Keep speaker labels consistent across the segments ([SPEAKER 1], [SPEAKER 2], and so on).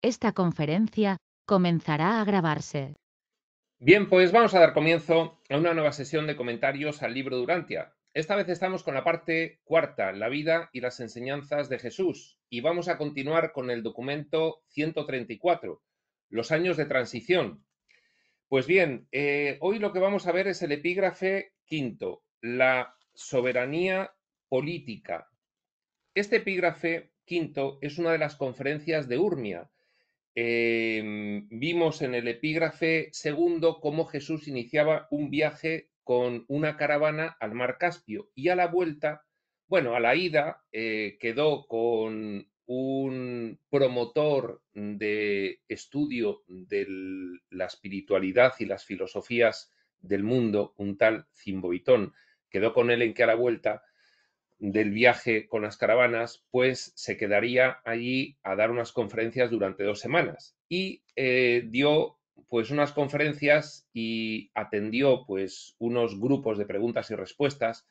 [SPEAKER 1] Esta conferencia comenzará a grabarse.
[SPEAKER 2] Bien, pues vamos a dar comienzo a una nueva sesión de comentarios al libro Durantia. Esta vez estamos con la parte cuarta, la vida y las enseñanzas de Jesús, y vamos a continuar con el documento 134, los años de transición. Pues bien, hoy lo que vamos a ver es el epígrafe quinto, la soberanía política. Este epígrafe quinto es una de las conferencias de Urmia. Vimos en el epígrafe segundo cómo Jesús iniciaba un viaje con una caravana al mar Caspio y a la vuelta, bueno, a la ida, quedó con un promotor de estudio de la espiritualidad y las filosofías del mundo, un tal Cimboitón. Quedó con él en que a la vuelta del viaje con las caravanas, pues se quedaría allí a dar unas conferencias durante 2 semanas. Y dio pues unas conferencias y atendió pues unos grupos de preguntas y respuestas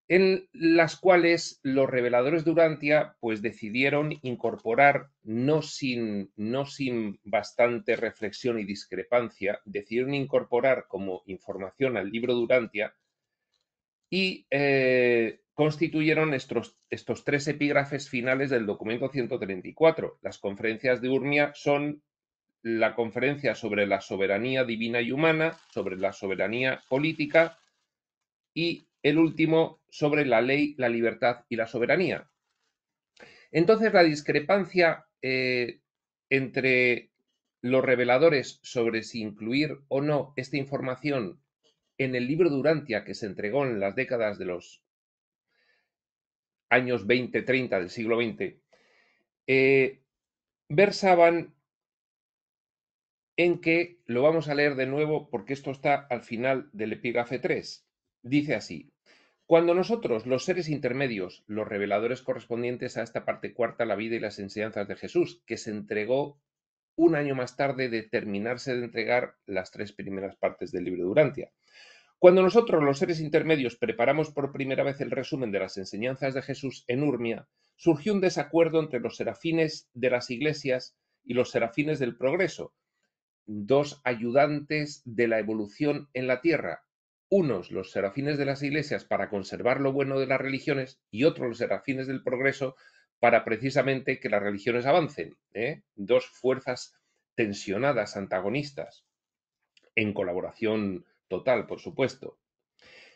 [SPEAKER 2] en las cuales los reveladores de Urantia pues decidieron incorporar, no sin bastante reflexión y discrepancia, decidieron incorporar como información al libro de Urantia y constituyeron estos 3 epígrafes finales del documento 134. Las conferencias de Urmia son la conferencia sobre la soberanía divina y humana, sobre la soberanía política y el último sobre la ley, la libertad y la soberanía. Entonces, la discrepancia entre los reveladores sobre si incluir o no esta información en el libro de Urantia que se entregó en las décadas de los años 20-30 del siglo XX, versaban en que, lo vamos a leer de nuevo porque esto está al final del epígrafe 3, dice así: cuando nosotros, los seres intermedios, los reveladores correspondientes a esta parte cuarta, la vida y las enseñanzas de Jesús, que se entregó un año más tarde de terminarse de entregar las 3 primeras partes del libro de Urantia. Cuando nosotros, los seres intermedios, preparamos por primera vez el resumen de las enseñanzas de Jesús en Urmia, surgió un desacuerdo entre los serafines de las iglesias y los serafines del progreso, 2 ayudantes de la evolución en la tierra. Unos, los serafines de las iglesias, para conservar lo bueno de las religiones, y otros, los serafines del progreso, para precisamente que las religiones avancen. 2 fuerzas tensionadas, antagonistas, en colaboración total, por supuesto,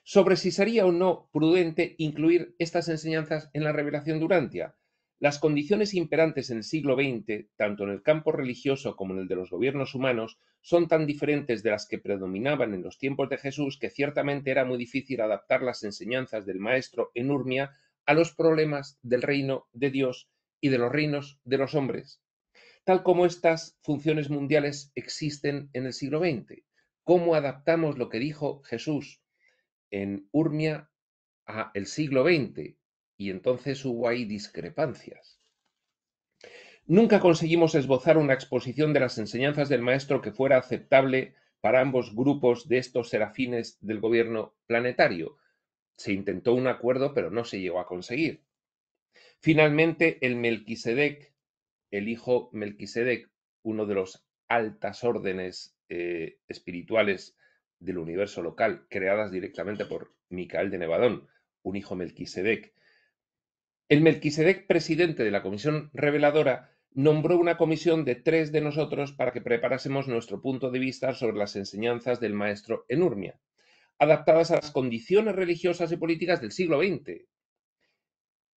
[SPEAKER 2] sobre si sería o no prudente incluir estas enseñanzas en la revelación de Urantia. Las condiciones imperantes en el siglo XX, tanto en el campo religioso como en el de los gobiernos humanos, son tan diferentes de las que predominaban en los tiempos de Jesús que ciertamente era muy difícil adaptar las enseñanzas del Maestro en Urmia a los problemas del reino de Dios y de los reinos de los hombres, tal como estas funciones mundiales existen en el siglo XX. ¿Cómo adaptamos lo que dijo Jesús en Urmia a el siglo XX? Y entonces hubo ahí discrepancias. Nunca conseguimos esbozar una exposición de las enseñanzas del maestro que fuera aceptable para ambos grupos de estos serafines del gobierno planetario. Se intentó un acuerdo, pero no se llegó a conseguir. Finalmente, el Melquisedec, el hijo Melquisedec, uno de los altas órdenes espirituales del universo local, creadas directamente por Micael de Nevadón, un hijo Melquisedec. El Melquisedec, presidente de la comisión reveladora, nombró una comisión de 3 de nosotros para que preparásemos nuestro punto de vista sobre las enseñanzas del maestro en Urmia, adaptadas a las condiciones religiosas y políticas del siglo XX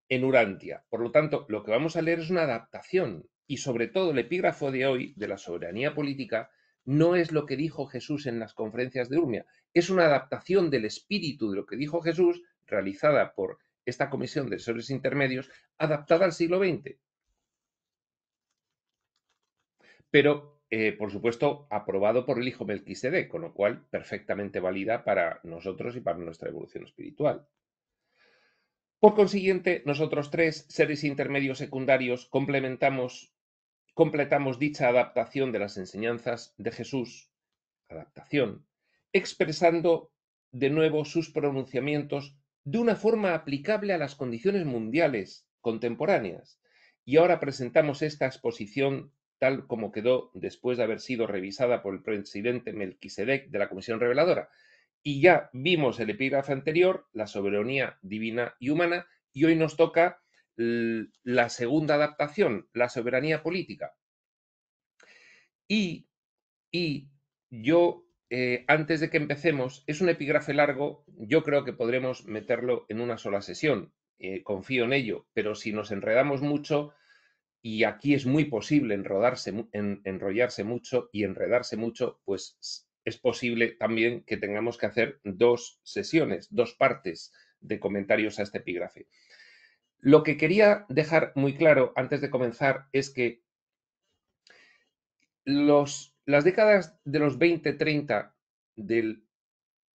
[SPEAKER 2] en Urantia. Por lo tanto, lo que vamos a leer es una adaptación y sobre todo el epígrafo de hoy de la soberanía política no es lo que dijo Jesús en las conferencias de Urmia, es una adaptación del espíritu de lo que dijo Jesús realizada por esta comisión de seres intermedios adaptada al siglo XX. Pero, por supuesto, aprobado por el hijo Melquisedec, con lo cual perfectamente válida para nosotros y para nuestra evolución espiritual. Por consiguiente, nosotros 3 seres intermedios secundarios completamos dicha adaptación de las enseñanzas de Jesús, adaptación, expresando de nuevo sus pronunciamientos de una forma aplicable a las condiciones mundiales contemporáneas. Y ahora presentamos esta exposición tal como quedó después de haber sido revisada por el presidente Melquisedec de la Comisión Reveladora. Y ya vimos el epígrafe anterior, la soberanía divina y humana, y hoy nos toca la segunda adaptación, la soberanía política. Y yo, antes de que empecemos, es un epígrafe largo, yo creo que podremos meterlo en una sola sesión, confío en ello, pero si nos enredamos mucho, y aquí es muy posible enrollarse mucho y enredarse mucho, pues es posible también que tengamos que hacer 2 sesiones, 2 partes de comentarios a este epígrafe. Lo que quería dejar muy claro antes de comenzar es que las décadas de los 20-30 del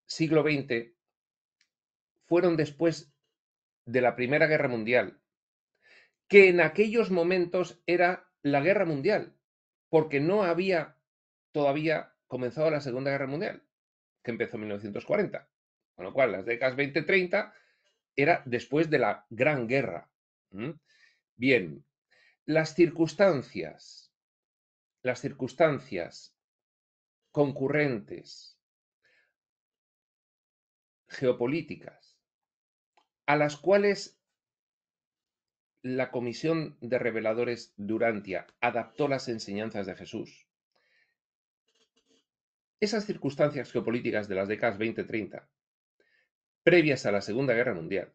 [SPEAKER 2] siglo XX fueron después de la Primera Guerra Mundial, que en aquellos momentos era la Guerra Mundial, porque no había todavía comenzado la Segunda Guerra Mundial, que empezó en 1940. Con lo cual, las décadas 20-30 era después de la Gran Guerra. Bien, las circunstancias concurrentes geopolíticas a las cuales la Comisión de Reveladores Durantia adaptó las enseñanzas de Jesús, esas circunstancias geopolíticas de las décadas 20-30, previas a la Segunda Guerra Mundial,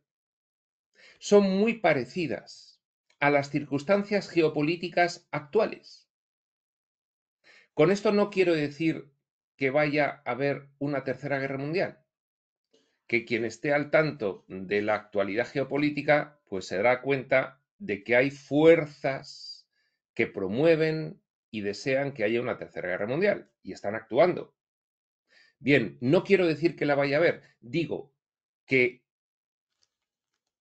[SPEAKER 2] son muy parecidas a las circunstancias geopolíticas actuales. Con esto no quiero decir que vaya a haber una tercera guerra mundial, que quien esté al tanto de la actualidad geopolítica, pues se dará cuenta de que hay fuerzas que promueven y desean que haya una tercera guerra mundial y están actuando. Bien, no quiero decir que la vaya a haber, digo que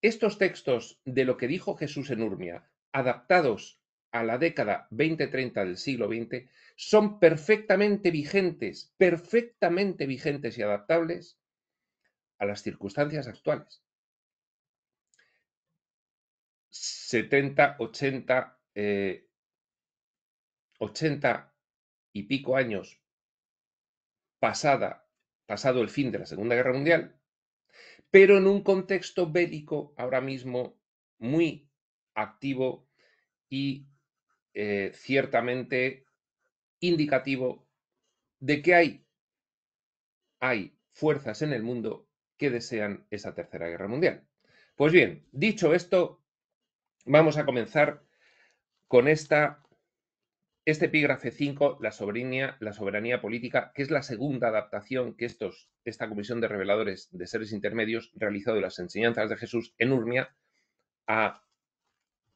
[SPEAKER 2] estos textos de lo que dijo Jesús en Urmia, adaptados a la década 20-30 del siglo XX, son perfectamente vigentes y adaptables a las circunstancias actuales. 70, 80 y pico años pasado el fin de la Segunda Guerra Mundial, pero en un contexto bélico ahora mismo muy activo y ciertamente indicativo de que hay fuerzas en el mundo que desean esa tercera guerra mundial. Pues bien, dicho esto, vamos a comenzar con este epígrafe 5, la soberanía política, que es la segunda adaptación que esta comisión de reveladores de seres intermedios realizó de las enseñanzas de Jesús en Urmia a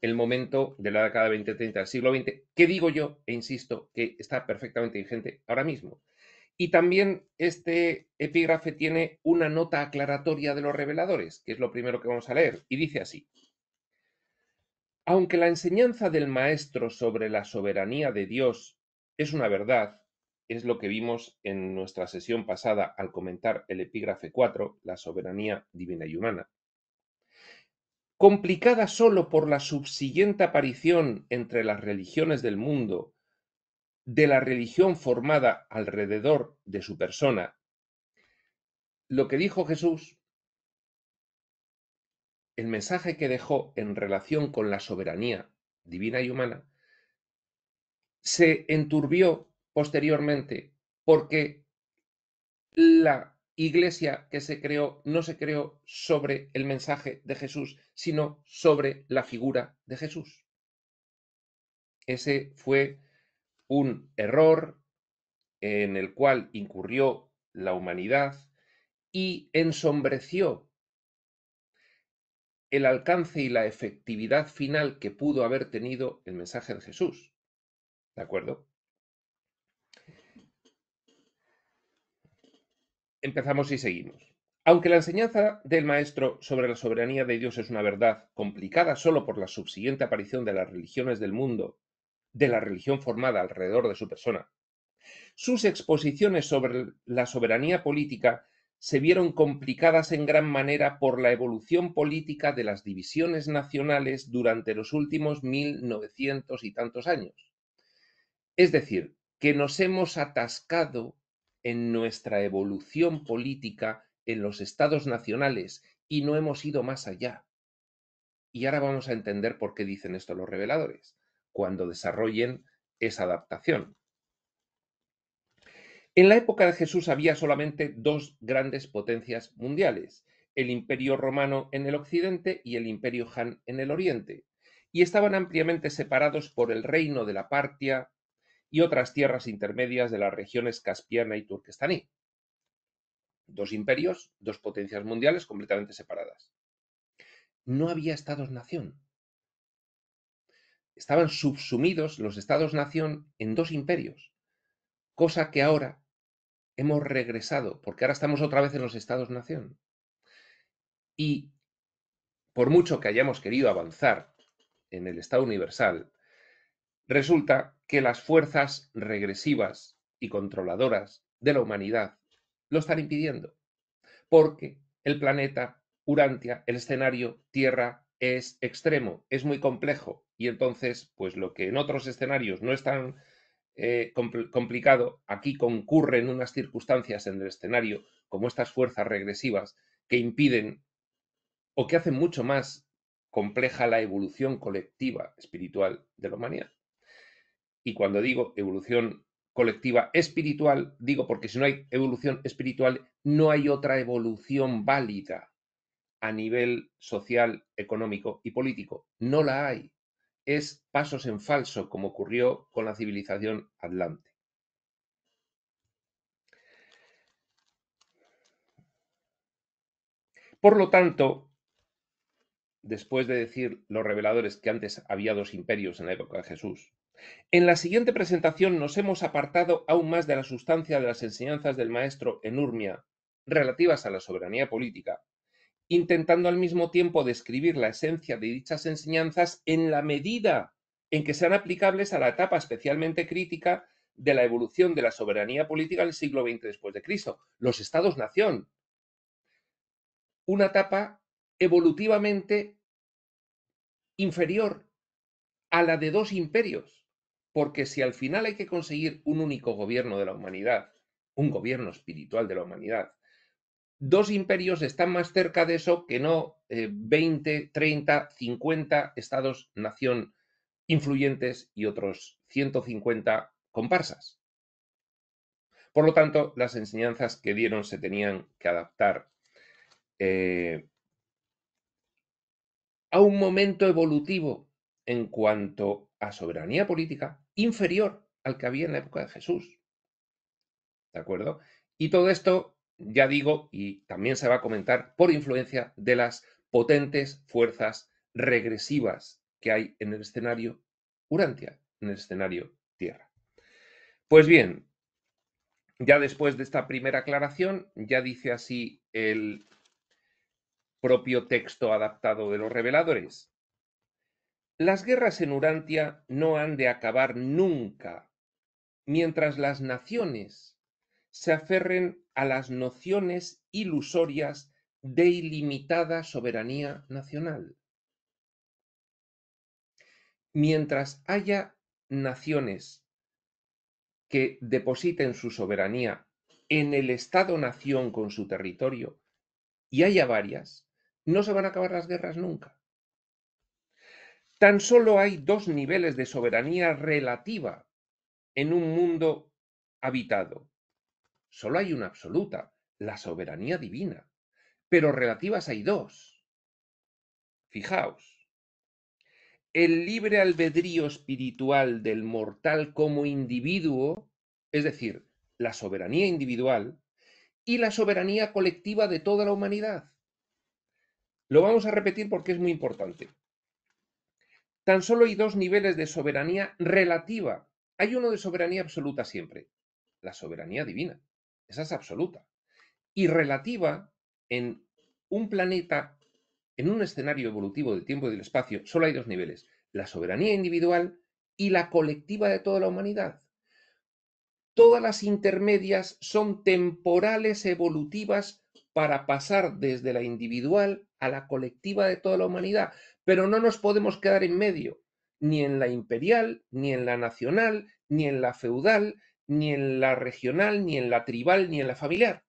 [SPEAKER 2] el momento de la década 20-30 del siglo XX, que digo yo, e insisto, que está perfectamente vigente ahora mismo. Y también este epígrafe tiene una nota aclaratoria de los reveladores, que es lo primero que vamos a leer, y dice así: aunque la enseñanza del Maestro sobre la soberanía de Dios es una verdad, es lo que vimos en nuestra sesión pasada al comentar el epígrafe 4, la soberanía divina y humana, complicada solo por la subsiguiente aparición entre las religiones del mundo de la religión formada alrededor de su persona, lo que dijo Jesús, el mensaje que dejó en relación con la soberanía divina y humana, se enturbió posteriormente porque la iglesia que se creó no se creó sobre el mensaje de Jesús, sino sobre la figura de Jesús. Ese fue un error en el cual incurrió la humanidad y ensombreció el alcance y la efectividad final que pudo haber tenido el mensaje de Jesús. ¿De acuerdo? Empezamos y seguimos. Aunque la enseñanza del Maestro sobre la soberanía de Dios es una verdad complicada solo por la subsiguiente aparición de las religiones del mundo, de la religión formada alrededor de su persona, sus exposiciones sobre la soberanía política se vieron complicadas en gran manera por la evolución política de las divisiones nacionales durante los últimos 1900 y tantos años. Es decir, que nos hemos atascado en nuestra evolución política en los estados nacionales y no hemos ido más allá. Y ahora vamos a entender por qué dicen esto los reveladores, cuando desarrollen esa adaptación. En la época de Jesús había solamente dos grandes potencias mundiales, el Imperio Romano en el occidente y el Imperio Han en el oriente, y estaban ampliamente separados por el reino de la Partia y otras tierras intermedias de las regiones caspiana y turquestaní. Dos imperios, dos potencias mundiales completamente separadas. No había estados-nación. Estaban subsumidos los estados-nación en dos imperios, cosa que ahora hemos regresado, porque ahora estamos otra vez en los estados-nación. Y por mucho que hayamos querido avanzar en el Estado universal, resulta que las fuerzas regresivas y controladoras de la humanidad lo están impidiendo, porque el planeta Urantia, el escenario Tierra, es extremo, es muy complejo, y entonces, pues lo que en otros escenarios no es tan complicado, aquí concurren unas circunstancias en el escenario, como estas fuerzas regresivas, que impiden o que hacen mucho más compleja la evolución colectiva espiritual de la humanidad. Y cuando digo evolución colectiva espiritual, digo porque si no hay evolución espiritual, no hay otra evolución válida a nivel social, económico y político. No la hay. Es pasos en falso, como ocurrió con la civilización atlante. Por lo tanto, después de decir los reveladores que antes había dos imperios en la época de Jesús, en la siguiente presentación nos hemos apartado aún más de la sustancia de las enseñanzas del maestro en Urmia relativas a la soberanía política, intentando al mismo tiempo describir la esencia de dichas enseñanzas en la medida en que sean aplicables a la etapa especialmente crítica de la evolución de la soberanía política del siglo XX después de Cristo, los estados-nación. Una etapa evolutivamente inferior a la de dos imperios, porque si al final hay que conseguir un único gobierno de la humanidad, un gobierno espiritual de la humanidad, dos imperios están más cerca de eso que no 20, 30, 50 estados-nación influyentes y otros 150 comparsas. Por lo tanto, las enseñanzas que dieron se tenían que adaptar a un momento evolutivo en cuanto a soberanía política inferior al que había en la época de Jesús. ¿De acuerdo? Y todo esto, ya digo, y también se va a comentar por influencia de las potentes fuerzas regresivas que hay en el escenario Urantia, en el escenario Tierra. Pues bien, ya después de esta primera aclaración, ya dice así el propio texto adaptado de los reveladores. Las guerras en Urantia no han de acabar nunca, mientras las naciones se aferren a las nociones ilusorias de ilimitada soberanía nacional. Mientras haya naciones que depositen su soberanía en el Estado-nación con su territorio, y haya varias, no se van a acabar las guerras nunca. Tan solo hay dos niveles de soberanía relativa en un mundo habitado. Solo hay una absoluta, la soberanía divina, pero relativas hay dos. Fijaos, el libre albedrío espiritual del mortal como individuo, es decir, la soberanía individual, y la soberanía colectiva de toda la humanidad. Lo vamos a repetir porque es muy importante. Tan solo hay dos niveles de soberanía relativa. Hay uno de soberanía absoluta siempre, la soberanía divina. Esa es absoluta. Y relativa en un planeta, en un escenario evolutivo del tiempo y del espacio, solo hay dos niveles, la soberanía individual y la colectiva de toda la humanidad. Todas las intermedias son temporales evolutivas para pasar desde la individual a la colectiva de toda la humanidad, pero no nos podemos quedar en medio. ni en la imperial, ni en la nacional, ni en la feudal, ni en la regional, ni en la tribal, ni en la familiar.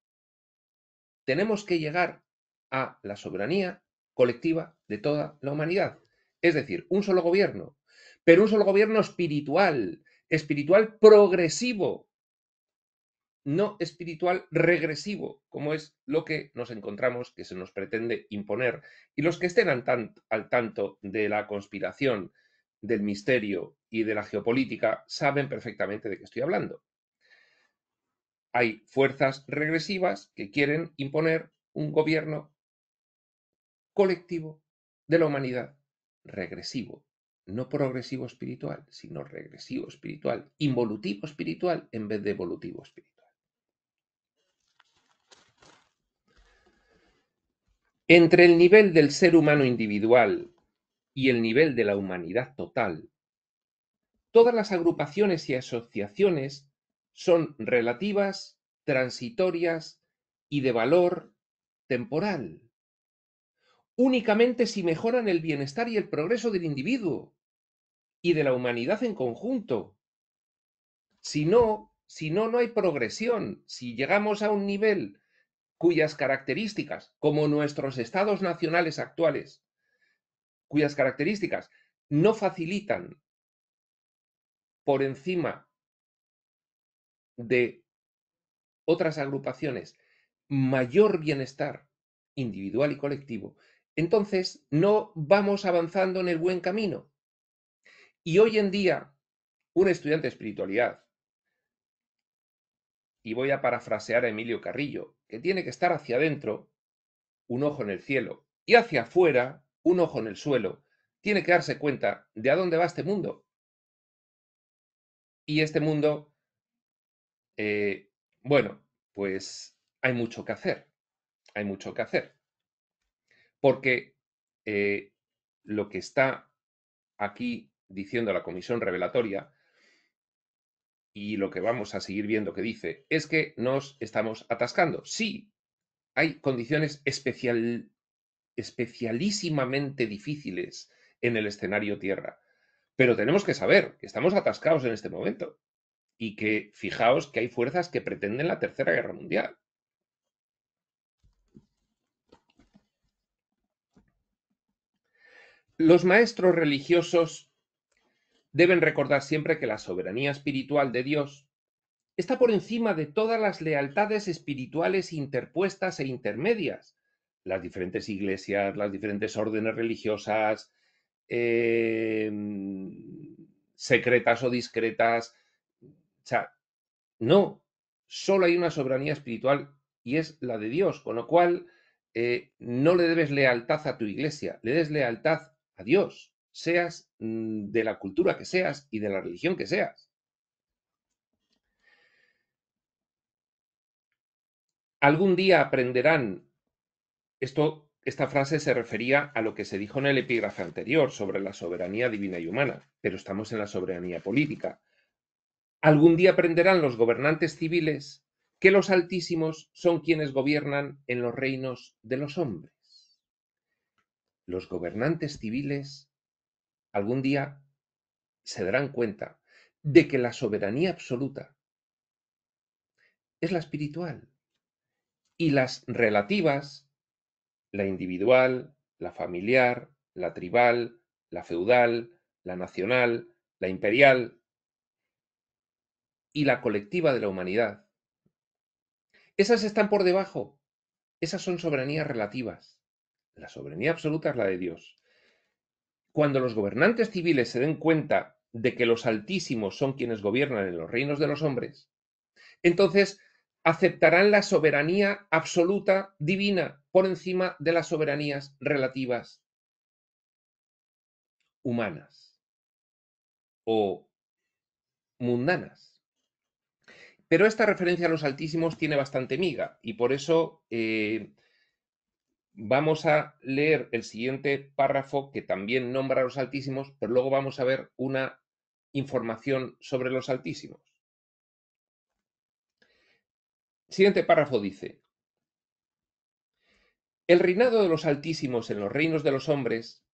[SPEAKER 2] Tenemos que llegar a la soberanía colectiva de toda la humanidad. Es decir, un solo gobierno, pero un solo gobierno espiritual, espiritual progresivo, no espiritual regresivo, como es lo que nos encontramos que se nos pretende imponer. Y los que estén al tanto de la conspiración, del misterio y de la geopolítica saben perfectamente de qué estoy hablando. Hay fuerzas regresivas que quieren imponer un gobierno colectivo de la humanidad, regresivo, no progresivo espiritual, sino regresivo espiritual, involutivo espiritual en vez de evolutivo espiritual. Entre el nivel del ser humano individual y el nivel de la humanidad total, todas las agrupaciones y asociaciones son relativas, transitorias y de valor temporal, únicamente si mejoran el bienestar y el progreso del individuo y de la humanidad en conjunto. Si no, no hay progresión. Si llegamos a un nivel cuyas características, como nuestros estados nacionales actuales, cuyas características no facilitan por encima de otras agrupaciones mayor bienestar individual y colectivo, entonces no vamos avanzando en el buen camino. Y hoy en día, un estudiante de espiritualidad, y voy a parafrasear a Emilio Carrillo, que tiene que estar hacia adentro, un ojo en el cielo, y hacia afuera, un ojo en el suelo, tiene que darse cuenta de a dónde va este mundo. Y este mundo, bueno, pues hay mucho que hacer, hay mucho que hacer, porque lo que está aquí diciendo la comisión revelatoria y lo que vamos a seguir viendo que dice es que nos estamos atascando. Sí, hay condiciones especialísimamente difíciles en el escenario Tierra, pero tenemos que saber que estamos atascados en este momento y que fijaos que hay fuerzas que pretenden la Tercera Guerra Mundial. Los maestros religiosos deben recordar siempre que la soberanía espiritual de Dios está por encima de todas las lealtades espirituales interpuestas e intermedias. Las diferentes iglesias, las diferentes órdenes religiosas, secretas o discretas. O sea, no, solo hay una soberanía espiritual y es la de Dios, con lo cual no le debes lealtad a tu iglesia, le des lealtad a Dios, seas de la cultura que seas y de la religión que seas. Algún día aprenderán, esta frase se refería a lo que se dijo en el epígrafe anterior sobre la soberanía divina y humana, pero estamos en la soberanía política. Algún día aprenderán los gobernantes civiles que los altísimos son quienes gobiernan en los reinos de los hombres. Los gobernantes civiles algún día se darán cuenta de que la soberanía absoluta es la espiritual y las relativas, la individual, la familiar, la tribal, la feudal, la nacional, la imperial y la colectiva de la humanidad. Esas están por debajo. Esas son soberanías relativas. La soberanía absoluta es la de Dios. Cuando los gobernantes civiles se den cuenta de que los altísimos son quienes gobiernan en los reinos de los hombres, entonces aceptarán la soberanía absoluta divina por encima de las soberanías relativas humanas o mundanas. Pero esta referencia a los altísimos tiene bastante miga y por eso vamos a leer el siguiente párrafo que también nombra a los altísimos, pero luego vamos a ver una información sobre los altísimos. El siguiente párrafo dice: el reinado de los altísimos en los reinos de los hombres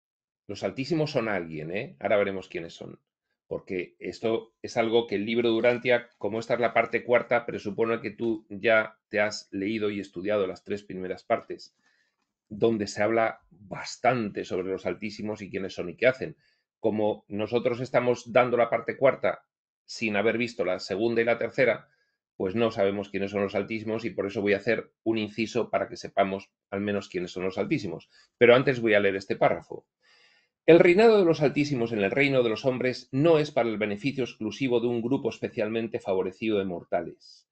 [SPEAKER 2] Los altísimos son alguien, ¿eh? Ahora veremos quiénes son. Porque esto es algo que el libro de Urantia, como esta es la parte cuarta, presupone que tú ya te has leído y estudiado las tres primeras partes, donde se habla bastante sobre los altísimos y quiénes son y qué hacen. Como nosotros estamos dando la parte cuarta sin haber visto la segunda y la tercera, pues no sabemos quiénes son los altísimos y por eso voy a hacer un inciso para que sepamos al menos quiénes son los altísimos. Pero antes voy a leer este párrafo. El reinado de los altísimos en el reino de los hombres no es para el beneficio exclusivo de un grupo especialmente favorecido de mortales.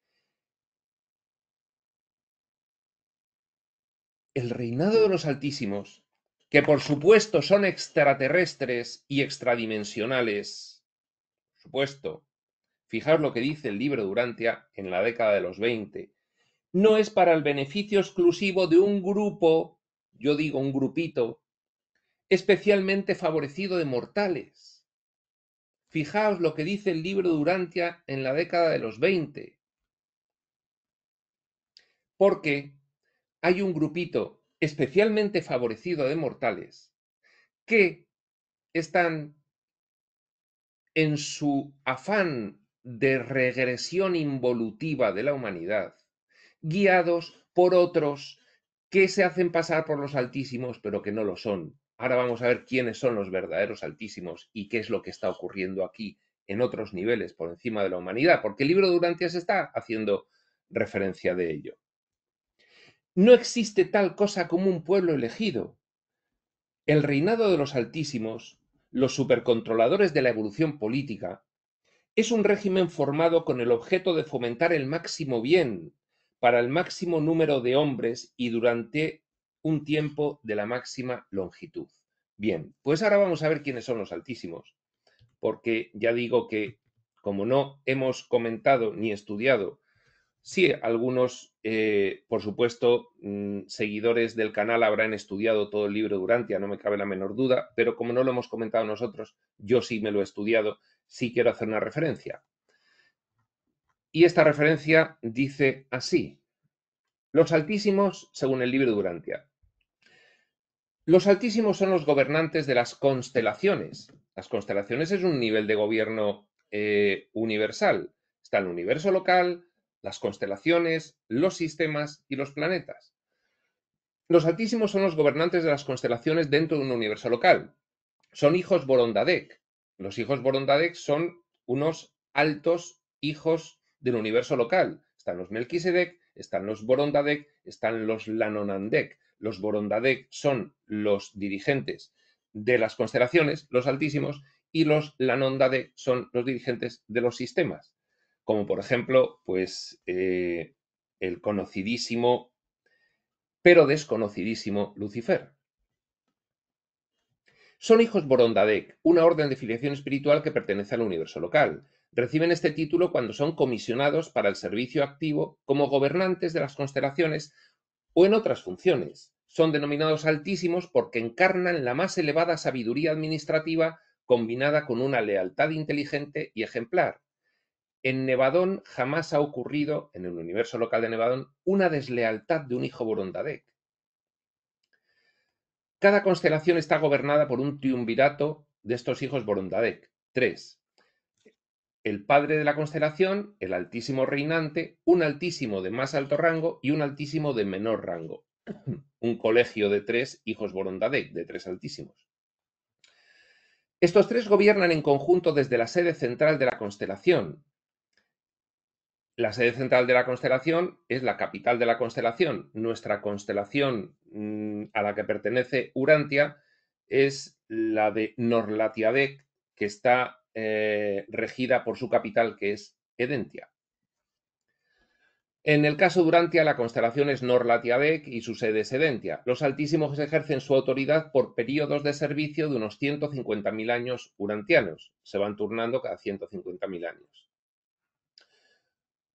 [SPEAKER 2] El reinado de los altísimos, que por supuesto son extraterrestres y extradimensionales, por supuesto, fijaos lo que dice el libro de Urantia en la década de los 20, no es para el beneficio exclusivo de un grupo, yo digo un grupito, especialmente favorecido de mortales. Fijaos lo que dice el libro de Urantia en la década de los 20, porque hay un grupito especialmente favorecido de mortales que están en su afán de regresión involutiva de la humanidad, guiados por otros que se hacen pasar por los altísimos, pero que no lo son. Ahora vamos a ver quiénes son los verdaderos altísimos y qué es lo que está ocurriendo aquí en otros niveles por encima de la humanidad, porque el libro de Urantia se está haciendo referencia de ello. No existe tal cosa como un pueblo elegido. El reinado de los altísimos, los supercontroladores de la evolución política, es un régimen formado con el objeto de fomentar el máximo bien para el máximo número de hombres y durante un tiempo de la máxima longitud. Bien, pues ahora vamos a ver quiénes son los altísimos, porque ya digo que como no hemos comentado ni estudiado, sí, algunos, por supuesto, seguidores del canal habrán estudiado todo el libro de Urantia, no me cabe la menor duda, pero como no lo hemos comentado nosotros, yo sí me lo he estudiado, sí quiero hacer una referencia. Y esta referencia dice así: los altísimos, según el libro de Urantia. Los altísimos son los gobernantes de las constelaciones. Las constelaciones es un nivel de gobierno universal. Está el universo local, las constelaciones, los sistemas y los planetas. Los altísimos son los gobernantes de las constelaciones dentro de un universo local. Son hijos Borondadek. Los hijos Borondadek son unos altos hijos del universo local. Están los Melquisedec, están los Borondadek, están los Lanonandek. Los Borondadek son los dirigentes de las constelaciones, los altísimos, y los Lanondadek son los dirigentes de los sistemas. Como por ejemplo, pues el conocidísimo, pero desconocidísimo Lucifer. Son hijos Borondadek, una orden de filiación espiritual que pertenece al universo local. Reciben este título cuando son comisionados para el servicio activo como gobernantes de las constelaciones o en otras funciones. Son denominados altísimos porque encarnan la más elevada sabiduría administrativa combinada con una lealtad inteligente y ejemplar. En Nevadón jamás ha ocurrido, en el universo local de Nevadón, una deslealtad de un hijo Borondadek. Cada constelación está gobernada por un triunvirato de estos hijos Borondadek. 3. El padre de la constelación, el altísimo reinante, un altísimo de más alto rango y un altísimo de menor rango. Un colegio de 3 hijos Borondadek, de 3 altísimos. Estos 3 gobiernan en conjunto desde la sede central de la constelación. La sede central de la constelación es la capital de la constelación. Nuestra constelación a la que pertenece Urantia es la de Norlatiadec, que está regida por su capital, que es Edentia. En el caso de Urantia, la constelación es Norlatiadec y su sede es Edentia. Los altísimos ejercen su autoridad por periodos de servicio de unos 150.000 años urantianos. Se van turnando cada 150.000 años.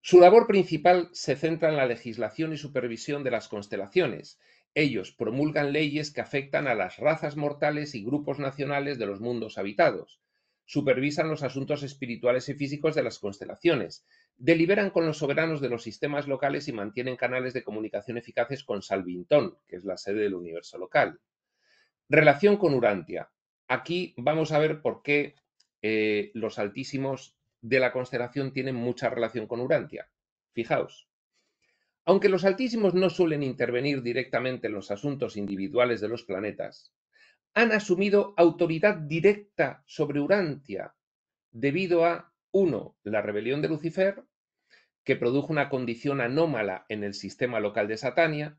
[SPEAKER 2] Su labor principal se centra en la legislación y supervisión de las constelaciones. Ellos promulgan leyes que afectan a las razas mortales y grupos nacionales de los mundos habitados. Supervisan los asuntos espirituales y físicos de las constelaciones. Deliberan con los soberanos de los sistemas locales y mantienen canales de comunicación eficaces con Salvintón, que es la sede del universo local. Relación con Urantia. aquí vamos a ver por qué los altísimos de la constelación tienen mucha relación con Urantia. Fijaos, aunque los altísimos no suelen intervenir directamente en los asuntos individuales de los planetas, han asumido autoridad directa sobre Urantia debido a, uno, la rebelión de Lucifer, que produjo una condición anómala en el sistema local de Satania.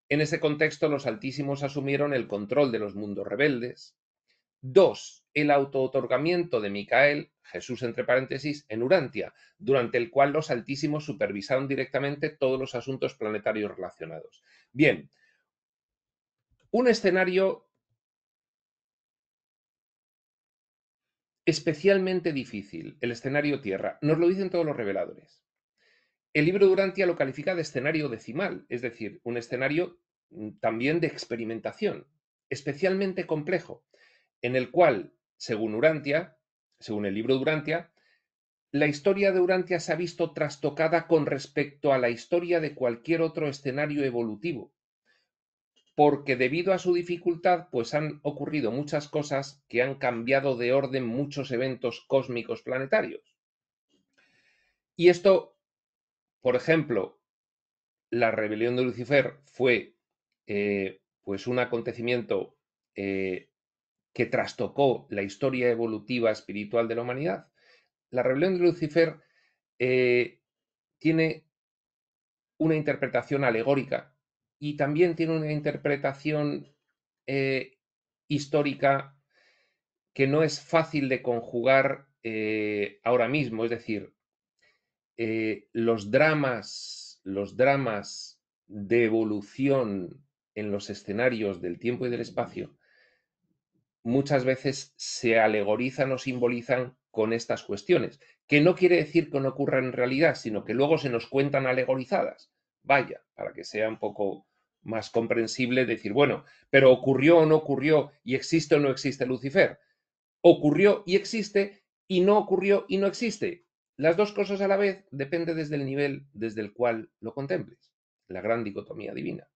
[SPEAKER 2] En ese contexto, los altísimos asumieron el control de los mundos rebeldes. Dos, el autootorgamiento de Micael, Jesús entre paréntesis, en Urantia, durante el cual los altísimos supervisaron directamente todos los asuntos planetarios relacionados. Bien, un escenario especialmente difícil, el escenario Tierra, nos lo dicen todos los reveladores. El libro de Urantia lo califica de escenario decimal, es decir, un escenario también de experimentación, especialmente complejo, en el cual, según Urantia, según el libro de Urantia, la historia de Urantia se ha visto trastocada con respecto a la historia de cualquier otro escenario evolutivo, porque debido a su dificultad, pues han ocurrido muchas cosas que han cambiado de orden muchos eventos cósmicos planetarios. Y esto, por ejemplo, la rebelión de Lucifer fue pues un acontecimiento que trastocó la historia evolutiva espiritual de la humanidad. La rebelión de Lucifer tiene una interpretación alegórica y también tiene una interpretación histórica que no es fácil de conjugar ahora mismo. Es decir, los dramas de evolución en los escenarios del tiempo y del espacio muchas veces se alegorizan o simbolizan con estas cuestiones, que no quiere decir que no ocurran en realidad, sino que luego se nos cuentan alegorizadas. Vaya, para que sea un poco más comprensible decir, bueno, pero ocurrió o no ocurrió y existe o no existe Lucifer. Ocurrió y existe y no ocurrió y no existe. Las dos cosas a la vez depende desde el nivel desde el cual lo contemples, la gran dicotomía divina.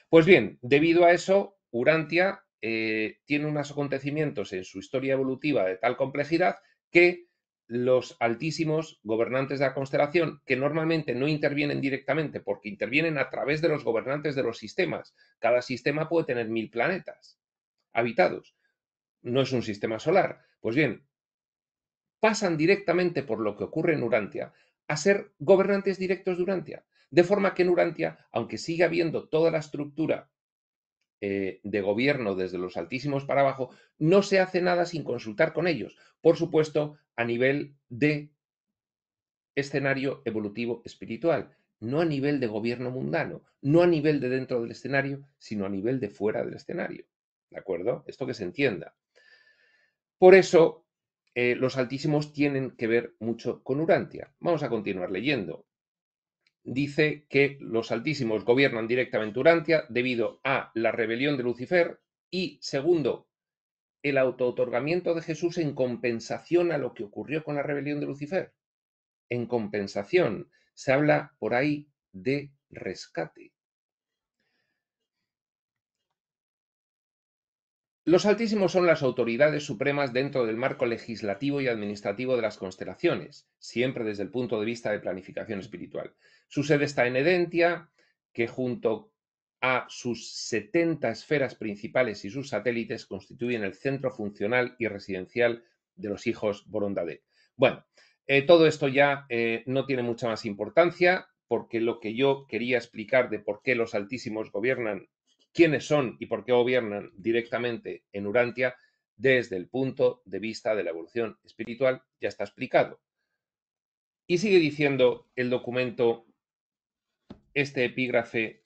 [SPEAKER 2] Pues bien, debido a eso, Urantia tiene unos acontecimientos en su historia evolutiva de tal complejidad que los altísimos gobernantes de la constelación, que normalmente no intervienen directamente porque intervienen a través de los gobernantes de los sistemas, cada sistema puede tener 1000 planetas habitados, no es un sistema solar. Pues bien, pasan directamente por lo que ocurre en Urantia a ser gobernantes directos de Urantia. De forma que en Urantia, aunque siga habiendo toda la estructura de gobierno desde los altísimos para abajo, no se hace nada sin consultar con ellos. Por supuesto, a nivel de escenario evolutivo espiritual, no a nivel de gobierno mundano, no a nivel de dentro del escenario, sino a nivel de fuera del escenario. ¿De acuerdo? Esto que se entienda. Por eso, los altísimos tienen que ver mucho con Urantia. Vamos a continuar leyendo. Dice que los altísimos gobiernan directamente Urantia debido a la rebelión de Lucifer y, segundo, el autootorgamiento de Jesús en compensación a lo que ocurrió con la rebelión de Lucifer. En compensación, se habla por ahí de rescate. Los altísimos son las autoridades supremas dentro del marco legislativo y administrativo de las constelaciones, siempre desde el punto de vista de planificación espiritual. Su sede está en Edentia, que junto a sus 70 esferas principales y sus satélites constituyen el centro funcional y residencial de los hijos Borondadé. Bueno, todo esto ya no tiene mucha más importancia, porque lo que yo quería explicar de por qué los altísimos gobiernan, quiénes son y por qué gobiernan directamente en Urantia, desde el punto de vista de la evolución espiritual, ya está explicado. Y sigue diciendo el documento, este epígrafe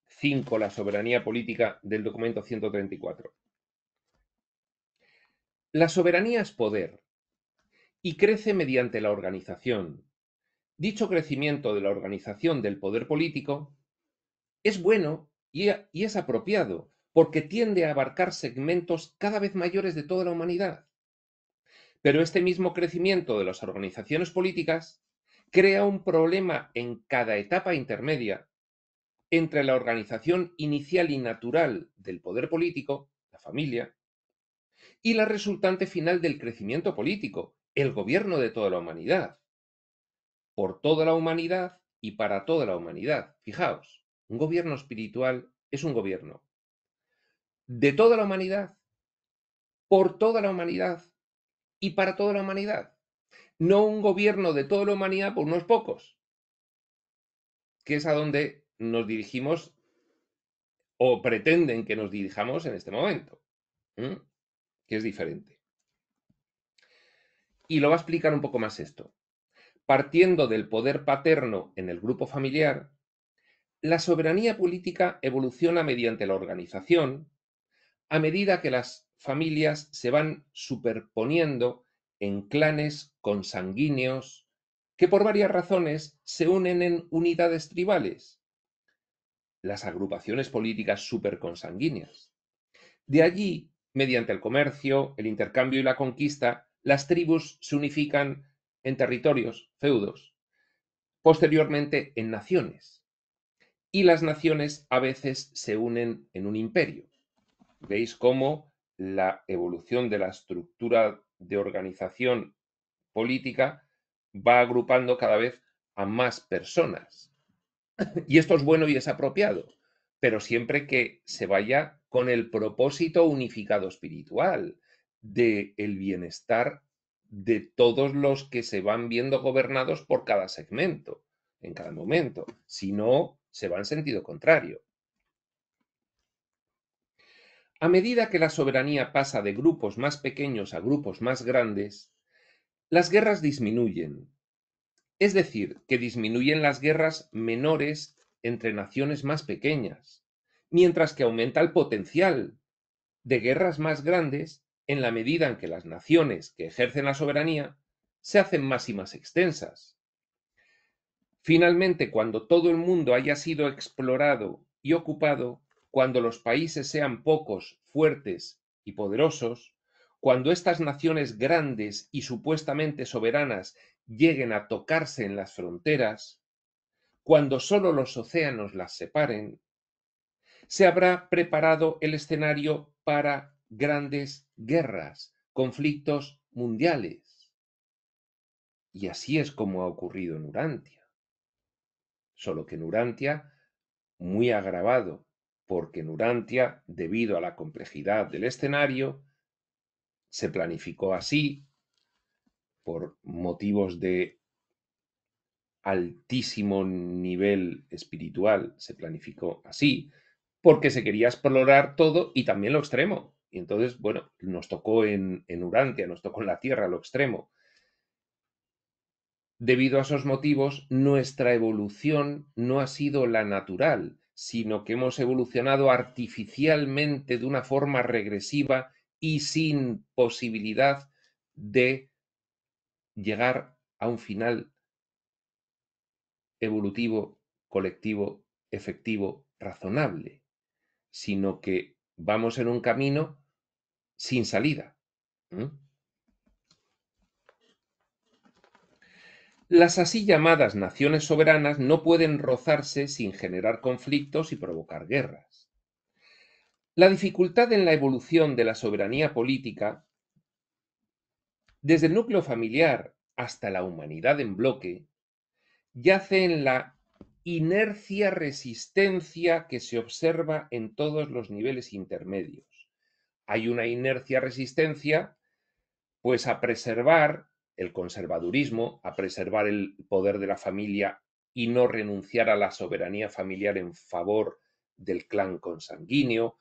[SPEAKER 2] 5, la soberanía política, del documento 134. La soberanía es poder y crece mediante la organización. Dicho crecimiento de la organización del poder político es bueno y es apropiado, porque tiende a abarcar segmentos cada vez mayores de toda la humanidad. Pero este mismo crecimiento de las organizaciones políticas crea un problema en cada etapa intermedia entre la organización inicial y natural del poder político, la familia, y la resultante final del crecimiento político, el gobierno de toda la humanidad, por toda la humanidad y para toda la humanidad. Fijaos, un gobierno espiritual es un gobierno de toda la humanidad, por toda la humanidad y para toda la humanidad. No un gobierno de toda la humanidad por unos pocos, que es a donde nos dirigimos o pretenden que nos dirijamos en este momento, que es diferente. Y lo va a explicar un poco más esto. Partiendo del poder paterno en el grupo familiar, la soberanía política evoluciona mediante la organización a medida que las familias se van superponiendo en clanes consanguíneos que por varias razones se unen en unidades tribales, las agrupaciones políticas superconsanguíneas. De allí, mediante el comercio, el intercambio y la conquista, las tribus se unifican en territorios, feudos, posteriormente en naciones, y las naciones a veces se unen en un imperio. Veis cómo la evolución de la estructura de organización política va agrupando cada vez a más personas. Y esto es bueno y es apropiado, pero siempre que se vaya con el propósito unificado espiritual del bienestar de todos los que se van viendo gobernados por cada segmento, en cada momento. Si no, se va en sentido contrario. A medida que la soberanía pasa de grupos más pequeños a grupos más grandes, las guerras disminuyen. Es decir, que disminuyen las guerras menores entre naciones más pequeñas, mientras que aumenta el potencial de guerras más grandes en la medida en que las naciones que ejercen la soberanía se hacen más y más extensas. Finalmente, cuando todo el mundo haya sido explorado y ocupado, cuando los países sean pocos, fuertes y poderosos, cuando estas naciones grandes y supuestamente soberanas lleguen a tocarse en las fronteras, cuando solo los océanos las separen, se habrá preparado el escenario para grandes guerras, conflictos mundiales. Y así es como ha ocurrido en Urantia. Solo que en Urantia, muy agravado, porque en Urantia, debido a la complejidad del escenario, se planificó así, por motivos de altísimo nivel espiritual, se planificó así, porque se quería explorar todo y también lo extremo. Y entonces, bueno, nos tocó en Urantia, nos tocó en la Tierra lo extremo. Debido a esos motivos, nuestra evolución no ha sido la natural, sino que hemos evolucionado artificialmente de una forma regresiva y sin posibilidad de llegar a un final evolutivo, colectivo, efectivo, razonable, sino que vamos en un camino sin salida. Las así llamadas naciones soberanas no pueden rozarse sin generar conflictos y provocar guerras. La dificultad en la evolución de la soberanía política, desde el núcleo familiar hasta la humanidad en bloque, yace en la inercia-resistencia que se observa en todos los niveles intermedios. Hay una inercia-resistencia, pues a preservar el conservadurismo, a preservar el poder de la familia y no renunciar a la soberanía familiar en favor del clan consanguíneo.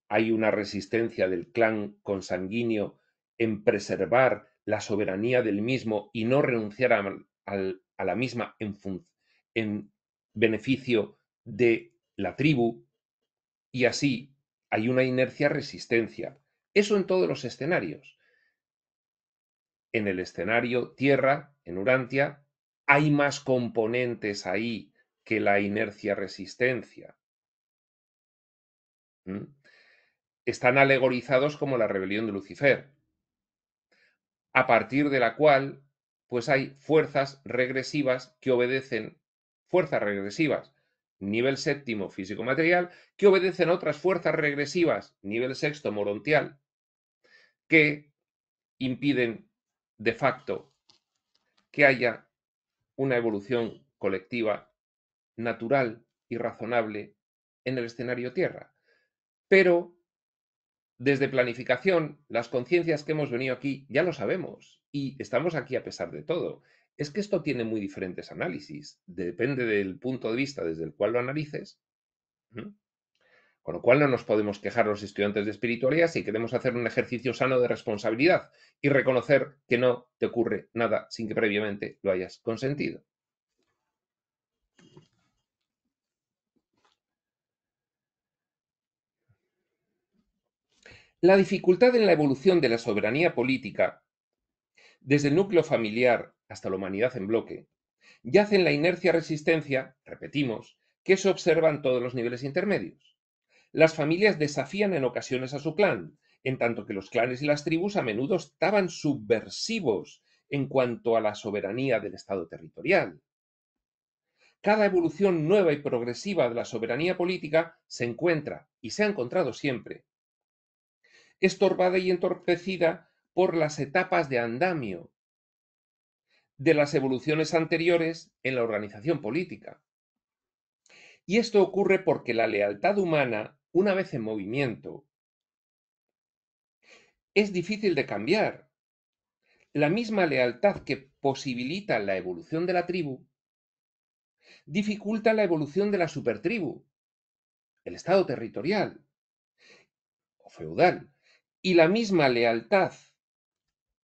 [SPEAKER 2] Hay una resistencia del clan consanguíneo en preservar la soberanía del mismo y no renunciar a la misma en beneficio de la tribu, y así hay una inercia-resistencia. Eso en todos los escenarios. En el escenario Tierra, en Urantia, hay más componentes ahí que la inercia-resistencia. Están alegorizados como la rebelión de Lucifer, a partir de la cual, pues hay fuerzas regresivas que obedecen, fuerzas regresivas, nivel séptimo físico-material, que obedecen a otras fuerzas regresivas, nivel sexto morontial, que impiden de facto que haya una evolución colectiva natural y razonable en el escenario Tierra. Pero desde planificación, las conciencias que hemos venido aquí ya lo sabemos y estamos aquí a pesar de todo. Es que esto tiene muy diferentes análisis, depende del punto de vista desde el cual lo analices. ¿Mm? Con lo cual no nos podemos quejar los estudiantes de espiritualidad si queremos hacer un ejercicio sano de responsabilidad y reconocer que no te ocurre nada sin que previamente lo hayas consentido. La dificultad en la evolución de la soberanía política, desde el núcleo familiar hasta la humanidad en bloque, yace en la inercia-resistencia, repetimos, que se observa en todos los niveles intermedios. Las familias desafían en ocasiones a su clan, en tanto que los clanes y las tribus a menudo estaban subversivos en cuanto a la soberanía del Estado territorial. Cada evolución nueva y progresiva de la soberanía política se encuentra, y se ha encontrado siempre, estorbada y entorpecida por las etapas de andamio de las evoluciones anteriores en la organización política. Y esto ocurre porque la lealtad humana, una vez en movimiento, es difícil de cambiar. La misma lealtad que posibilita la evolución de la tribu, dificulta la evolución de la supertribu, el estado territorial o feudal. Y la misma lealtad,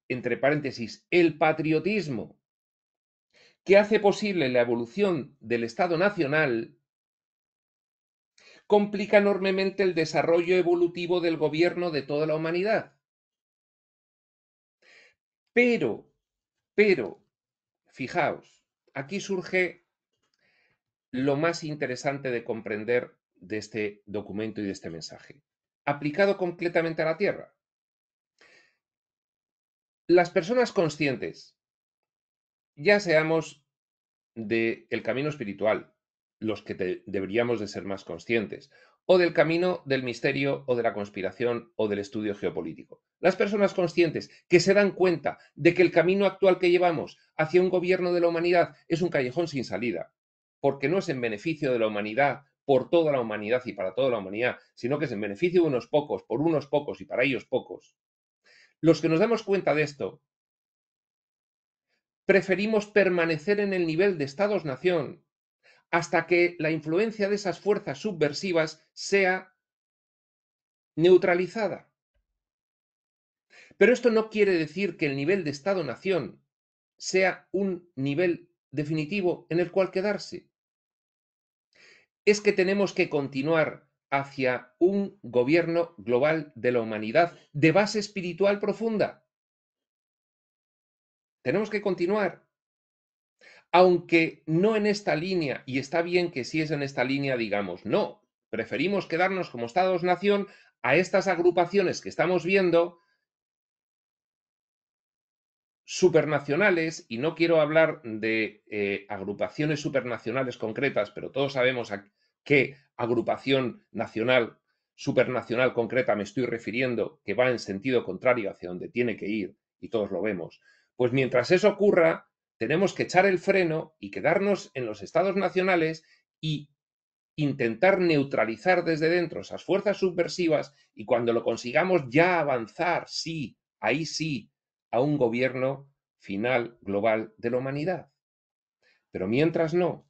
[SPEAKER 2] entre paréntesis, el patriotismo, que hace posible la evolución del Estado nacional, complica enormemente el desarrollo evolutivo del gobierno de toda la humanidad. Pero, fijaos, aquí surge lo más interesante de comprender de este documento y de este mensaje. Aplicado completamente a la Tierra. Las personas conscientes, ya seamos del camino espiritual, los que deberíamos de ser más conscientes, o del camino del misterio o de la conspiración o del estudio geopolítico. Las personas conscientes que se dan cuenta de que el camino actual que llevamos hacia un gobierno de la humanidad es un callejón sin salida, porque no es en beneficio de la humanidad, por toda la humanidad y para toda la humanidad, sino que es en beneficio de unos pocos, por unos pocos y para ellos pocos. Los que nos damos cuenta de esto, preferimos permanecer en el nivel de Estados-nación hasta que la influencia de esas fuerzas subversivas sea neutralizada. Pero esto no quiere decir que el nivel de Estado-nación sea un nivel definitivo en el cual quedarse. Es que tenemos que continuar hacia un gobierno global de la humanidad de base espiritual profunda. Tenemos que continuar. Aunque no en esta línea, y está bien que si es en esta línea digamos, no, preferimos quedarnos como Estados-nación a estas agrupaciones que estamos viendo supernacionales, y no quiero hablar de agrupaciones supernacionales concretas, pero todos sabemos a qué agrupación nacional, supernacional concreta me estoy refiriendo, que va en sentido contrario hacia donde tiene que ir, y todos lo vemos. Pues mientras eso ocurra, tenemos que echar el freno y quedarnos en los estados nacionales y intentar neutralizar desde dentro esas fuerzas subversivas y cuando lo consigamos ya avanzar, sí, ahí sí, a un gobierno final global de la humanidad. Pero mientras no.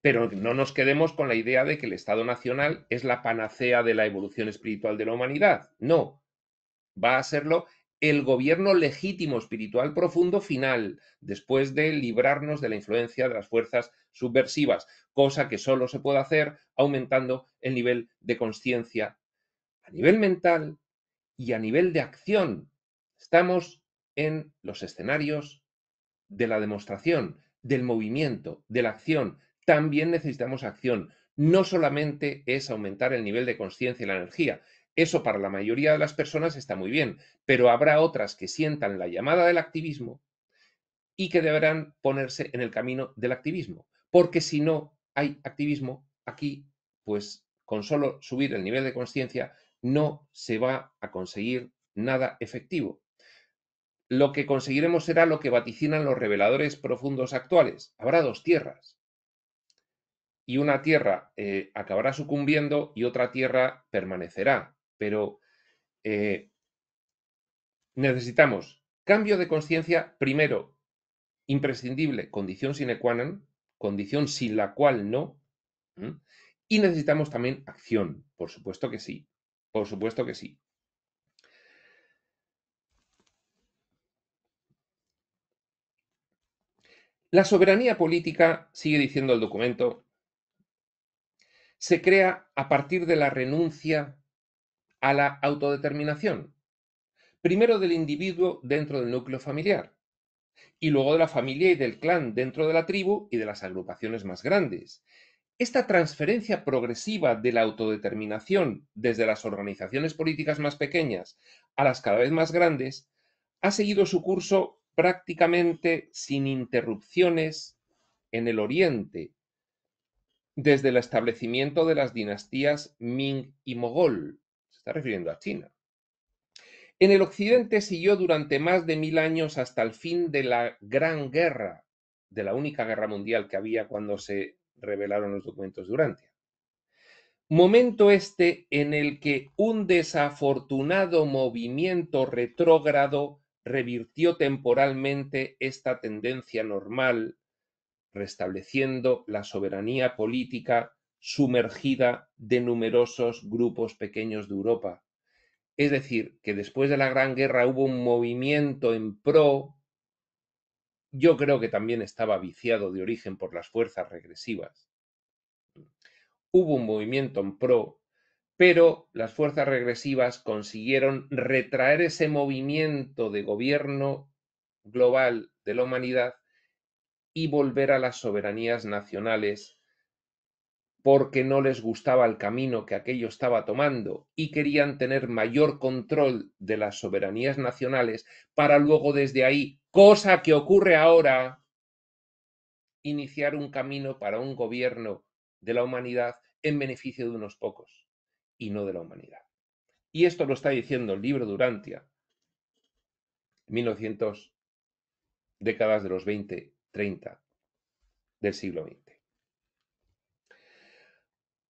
[SPEAKER 2] Pero no nos quedemos con la idea de que el Estado Nacional es la panacea de la evolución espiritual de la humanidad. No, va a serlo el gobierno legítimo espiritual profundo final, después de librarnos de la influencia de las fuerzas subversivas, cosa que solo se puede hacer aumentando el nivel de conciencia a nivel mental y a nivel de acción. Estamos en los escenarios de la demostración, del movimiento, de la acción. También necesitamos acción. No solamente es aumentar el nivel de conciencia y la energía. Eso para la mayoría de las personas está muy bien, pero habrá otras que sientan la llamada del activismo y que deberán ponerse en el camino del activismo. Porque si no hay activismo aquí, pues con solo subir el nivel de conciencia no se va a conseguir nada efectivo. Lo que conseguiremos será lo que vaticinan los reveladores profundos actuales. Habrá dos tierras. Y una tierra acabará sucumbiendo y otra tierra permanecerá. Pero necesitamos cambio de conciencia, primero, imprescindible, condición sine qua non, condición sin la cual no. Y necesitamos también acción, por supuesto que sí, por supuesto que sí. La soberanía política, sigue diciendo el documento, se crea a partir de la renuncia a la autodeterminación, primero del individuo dentro del núcleo familiar, y luego de la familia y del clan dentro de la tribu y de las agrupaciones más grandes. Esta transferencia progresiva de la autodeterminación desde las organizaciones políticas más pequeñas a las cada vez más grandes ha seguido su curso prácticamente sin interrupciones en el Oriente, desde el establecimiento de las dinastías Ming y Mogol. Se está refiriendo a China. En el Occidente siguió durante más de 1000 años hasta el fin de la Gran Guerra, de la única guerra mundial que había cuando se revelaron los documentos de Urantia. Momento este en el que un desafortunado movimiento retrógrado revirtió temporalmente esta tendencia normal, restableciendo la soberanía política sumergida de numerosos grupos pequeños de Europa. Es decir, que después de la Gran Guerra hubo un movimiento en pro, yo creo que también estaba viciado de origen por las fuerzas regresivas. Hubo un movimiento en pro, pero las fuerzas regresivas consiguieron retraer ese movimiento de gobierno global de la humanidad y volver a las soberanías nacionales porque no les gustaba el camino que aquello estaba tomando y querían tener mayor control de las soberanías nacionales para luego desde ahí, cosa que ocurre ahora, iniciar un camino para un gobierno de la humanidad en beneficio de unos pocos y no de la humanidad. Y esto lo está diciendo el libro de Urantia, 1900, décadas de los 20, 30 del siglo XX.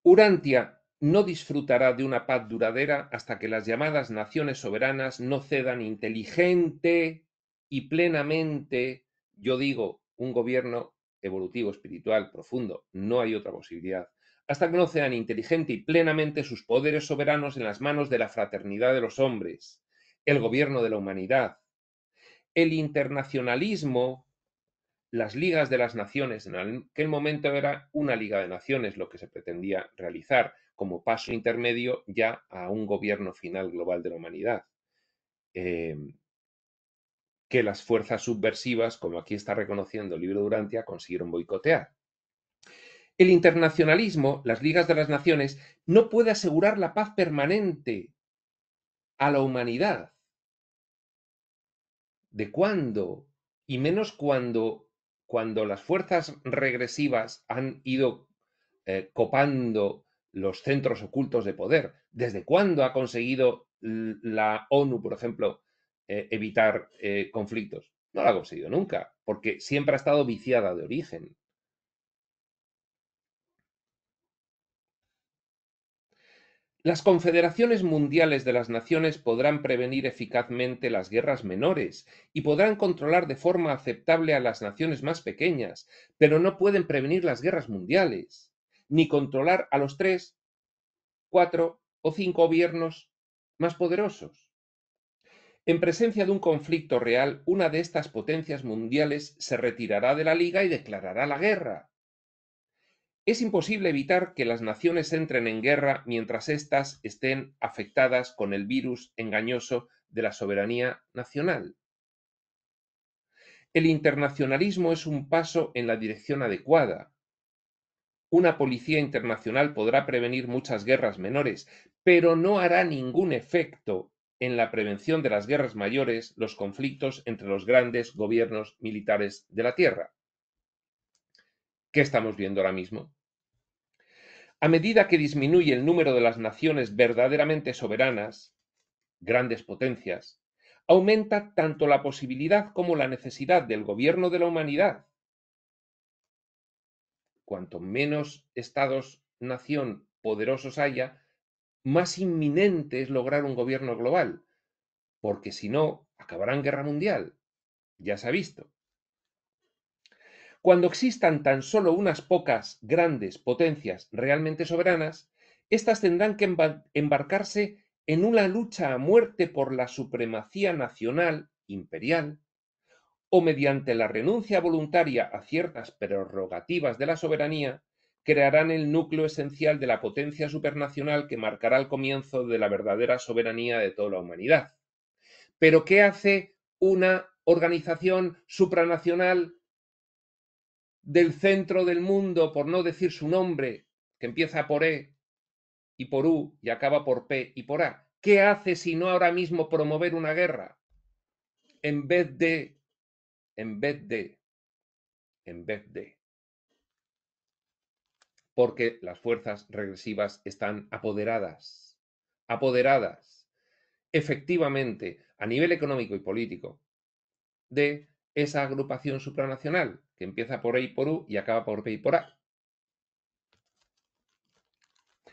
[SPEAKER 2] Urantia no disfrutará de una paz duradera hasta que las llamadas naciones soberanas no cedan inteligente y plenamente, yo digo, un gobierno evolutivo, espiritual, profundo, no hay otra posibilidad, hasta que no cedan inteligente y plenamente sus poderes soberanos en las manos de la fraternidad de los hombres, el gobierno de la humanidad. El internacionalismo, las ligas de las naciones, en aquel momento era una liga de naciones lo que se pretendía realizar como paso intermedio ya a un gobierno final global de la humanidad, que las fuerzas subversivas, como aquí está reconociendo el libro de Urantia, consiguieron boicotear. El internacionalismo, las ligas de las naciones, no puede asegurar la paz permanente a la humanidad. ¿De cuándo? Y menos cuando las fuerzas regresivas han ido copando los centros ocultos de poder. ¿Desde cuándo ha conseguido la ONU, por ejemplo, evitar conflictos? No lo ha conseguido nunca, porque siempre ha estado viciada de origen. Las confederaciones mundiales de las naciones podrán prevenir eficazmente las guerras menores y podrán controlar de forma aceptable a las naciones más pequeñas, pero no pueden prevenir las guerras mundiales, ni controlar a los 3, 4 o 5 gobiernos más poderosos. En presencia de un conflicto real, una de estas potencias mundiales se retirará de la liga y declarará la guerra. Es imposible evitar que las naciones entren en guerra mientras éstas estén afectadas con el virus engañoso de la soberanía nacional. El internacionalismo es un paso en la dirección adecuada. Una policía internacional podrá prevenir muchas guerras menores, pero no hará ningún efecto en la prevención de las guerras mayores, los conflictos entre los grandes gobiernos militares de la Tierra. ¿Qué estamos viendo ahora mismo? A medida que disminuye el número de las naciones verdaderamente soberanas, grandes potencias, aumenta tanto la posibilidad como la necesidad del gobierno de la humanidad. Cuanto menos estados-nación poderosos haya, más inminente es lograr un gobierno global, porque si no, acabará en guerra mundial. Ya se ha visto. Cuando existan tan solo unas pocas grandes potencias realmente soberanas, éstas tendrán que embarcarse en una lucha a muerte por la supremacía nacional imperial o mediante la renuncia voluntaria a ciertas prerrogativas de la soberanía, crearán el núcleo esencial de la potencia supernacional que marcará el comienzo de la verdadera soberanía de toda la humanidad. ¿Pero qué hace una organización supranacional del centro del mundo, por no decir su nombre, que empieza por E y por U y acaba por P y por A? ¿Qué hace si no ahora mismo promover una guerra? En vez de, en vez de, en vez de. Porque las fuerzas regresivas están apoderadas, efectivamente, a nivel económico y político, de esa agrupación supranacional que empieza por E y por U y acaba por P y por A.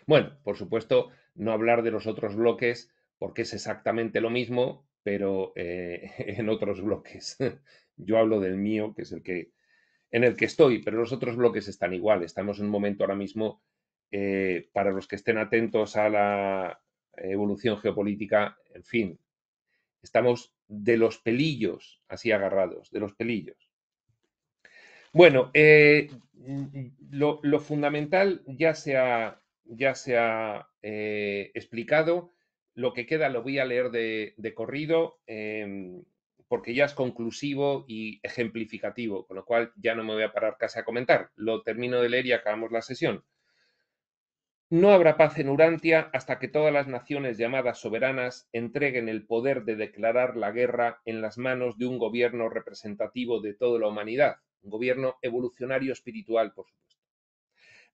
[SPEAKER 2] Bueno, por supuesto, no hablar de los otros bloques porque es exactamente lo mismo, pero en otros bloques. Yo hablo del mío, que es en el que estoy, pero los otros bloques están igual. Estamos en un momento ahora mismo, para los que estén atentos a la evolución geopolítica, en fin, estamos de los pelillos, así agarrados, de los pelillos. Bueno, lo fundamental ya se ha explicado. Lo que queda lo voy a leer de corrido, porque ya es conclusivo y ejemplificativo, con lo cual ya no me voy a parar casi a comentar. Lo termino de leer y acabamos la sesión. No habrá paz en Urantia hasta que todas las naciones llamadas soberanas entreguen el poder de declarar la guerra en las manos de un gobierno representativo de toda la humanidad, un gobierno evolucionario espiritual, por supuesto.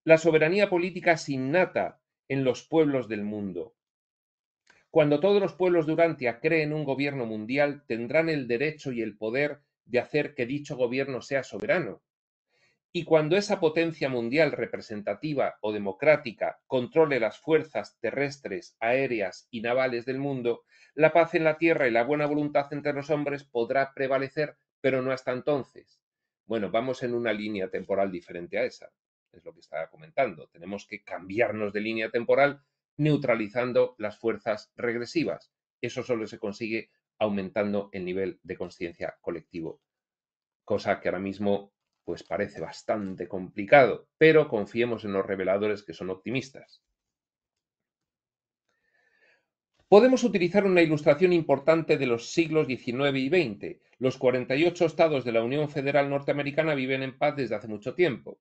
[SPEAKER 2] La soberanía política es innata en los pueblos del mundo. Cuando todos los pueblos de Urantia creen un gobierno mundial, tendrán el derecho y el poder de hacer que dicho gobierno sea soberano. Y cuando esa potencia mundial representativa o democrática controle las fuerzas terrestres, aéreas y navales del mundo, la paz en la tierra y la buena voluntad entre los hombres podrá prevalecer, pero no hasta entonces. Bueno, vamos en una línea temporal diferente a esa, es lo que estaba comentando. Tenemos que cambiarnos de línea temporal neutralizando las fuerzas regresivas. Eso solo se consigue aumentando el nivel de conciencia colectivo, cosa que ahora mismo pues parece bastante complicado, pero confiemos en los reveladores que son optimistas. Podemos utilizar una ilustración importante de los siglos XIX y XX. Los 48 estados de la Unión Federal Norteamericana viven en paz desde hace mucho tiempo.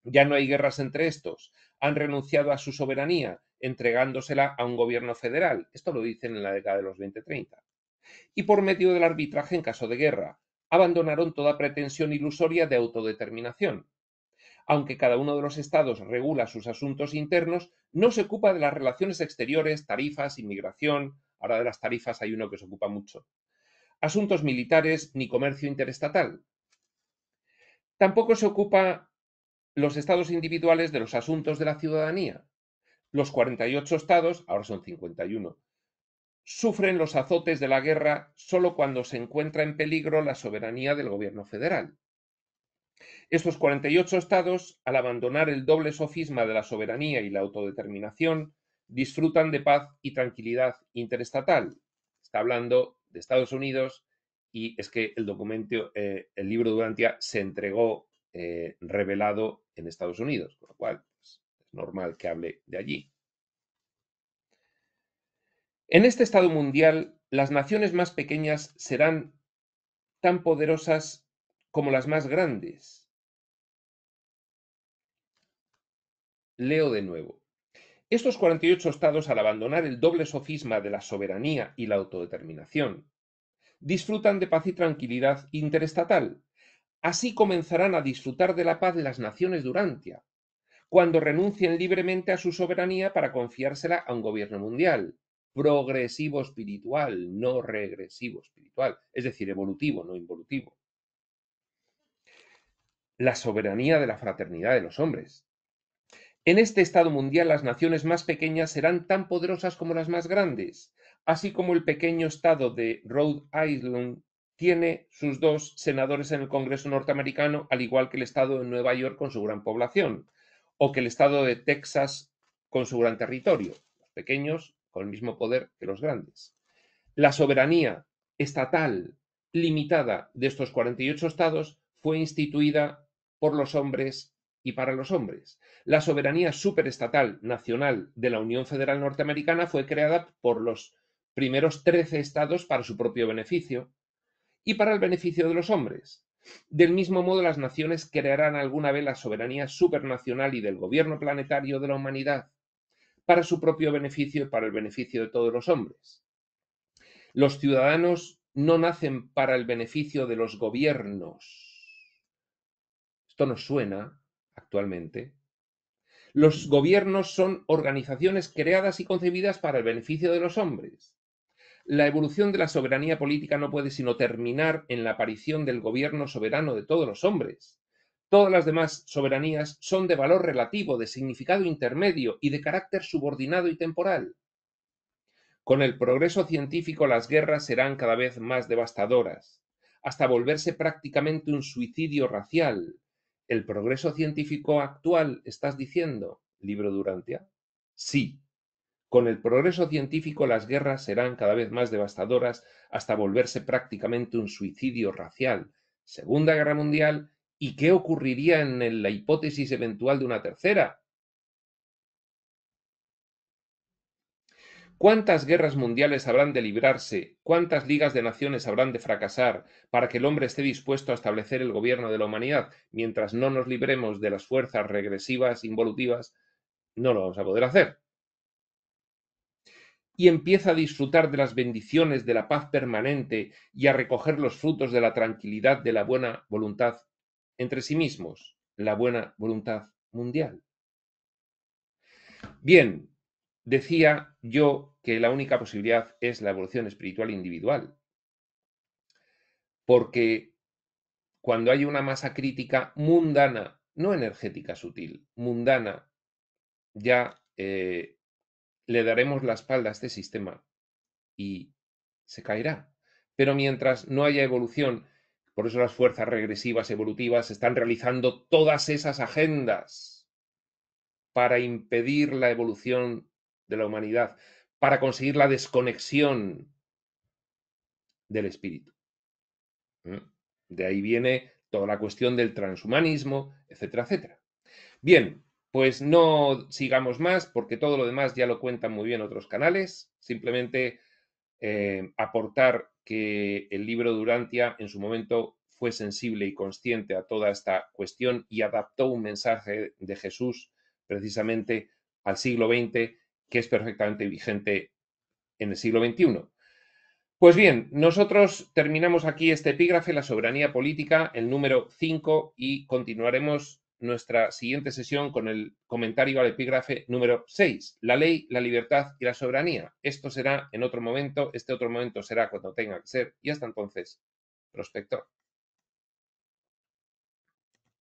[SPEAKER 2] Ya no hay guerras entre estos. Han renunciado a su soberanía, entregándosela a un gobierno federal. Esto lo dicen en la década de los 20-30. Y por medio del arbitraje en caso de guerra, abandonaron toda pretensión ilusoria de autodeterminación. Aunque cada uno de los estados regula sus asuntos internos, no se ocupa de las relaciones exteriores, tarifas, inmigración. Ahora de las tarifas hay uno que se ocupa mucho. Asuntos militares ni comercio interestatal. Tampoco se ocupa los estados individuales de los asuntos de la ciudadanía. Los 48 estados, ahora son 51, sufren los azotes de la guerra solo cuando se encuentra en peligro la soberanía del gobierno federal. Estos 48 estados, al abandonar el doble sofisma de la soberanía y la autodeterminación, disfrutan de paz y tranquilidad interestatal. Está hablando de Estados Unidos y es que el documento, el libro de Urantia se entregó revelado en Estados Unidos, con lo cual pues, es normal que hable de allí. En este estado mundial, las naciones más pequeñas serán tan poderosas como las más grandes. Leo de nuevo. Estos 48 estados, al abandonar el doble sofisma de la soberanía y la autodeterminación, disfrutan de paz y tranquilidad interestatal. Así comenzarán a disfrutar de la paz las naciones de Urantia, cuando renuncien libremente a su soberanía para confiársela a un gobierno mundial. progresivo espiritual, no regresivo espiritual, es decir, evolutivo, no involutivo. La soberanía de la fraternidad de los hombres. En este estado mundial, las naciones más pequeñas serán tan poderosas como las más grandes, así como el pequeño estado de Rhode Island tiene sus 2 senadores en el Congreso norteamericano, al igual que el estado de Nueva York con su gran población, o que el estado de Texas con su gran territorio, los pequeños con el mismo poder que los grandes. La soberanía estatal limitada de estos 48 estados fue instituida por los hombres y para los hombres. La soberanía superestatal nacional de la Unión Federal Norteamericana fue creada por los primeros 13 estados para su propio beneficio y para el beneficio de los hombres. Del mismo modo, las naciones crearán alguna vez la soberanía supernacional y del gobierno planetario de la humanidad para su propio beneficio y para el beneficio de todos los hombres. Los ciudadanos no nacen para el beneficio de los gobiernos. Esto nos suena actualmente. Los gobiernos son organizaciones creadas y concebidas para el beneficio de los hombres. La evolución de la soberanía política no puede sino terminar en la aparición del gobierno soberano de todos los hombres. Todas las demás soberanías son de valor relativo, de significado intermedio y de carácter subordinado y temporal. Con el progreso científico, las guerras serán cada vez más devastadoras, hasta volverse prácticamente un suicidio racial. ¿El progreso científico actual, estás diciendo, libro Durantia? Sí. Con el progreso científico, las guerras serán cada vez más devastadoras hasta volverse prácticamente un suicidio racial. Segunda Guerra Mundial. ¿Y qué ocurriría en la hipótesis eventual de una tercera? ¿Cuántas guerras mundiales habrán de librarse? ¿Cuántas ligas de naciones habrán de fracasar para que el hombre esté dispuesto a establecer el gobierno de la humanidad? Mientras no nos libremos de las fuerzas regresivas involutivas, no lo vamos a poder hacer. Y empieza a disfrutar de las bendiciones de la paz permanente y a recoger los frutos de la tranquilidad de la buena voluntad entre sí mismos, la buena voluntad mundial. Bien, decía yo que la única posibilidad es la evolución espiritual individual, porque cuando hay una masa crítica mundana, no energética sutil, mundana, ya le daremos la espalda a este sistema y se caerá. Pero mientras no haya evolución, por eso las fuerzas regresivas evolutivas están realizando todas esas agendas para impedir la evolución de la humanidad, para conseguir la desconexión del espíritu. De ahí viene toda la cuestión del transhumanismo, etcétera, etcétera. Bien, pues no sigamos más porque todo lo demás ya lo cuentan muy bien otros canales. Simplemente aportar que el libro Durantia en su momento fue sensible y consciente a toda esta cuestión y adaptó un mensaje de Jesús precisamente al siglo XX que es perfectamente vigente en el siglo XXI. Pues bien, nosotros terminamos aquí este epígrafe, la soberanía política, el número 5, y continuaremos nuestra siguiente sesión con el comentario al epígrafe número 6, la ley, la libertad y la soberanía. Esto será en otro momento, este otro momento será cuando tenga que ser, y hasta entonces, prospector.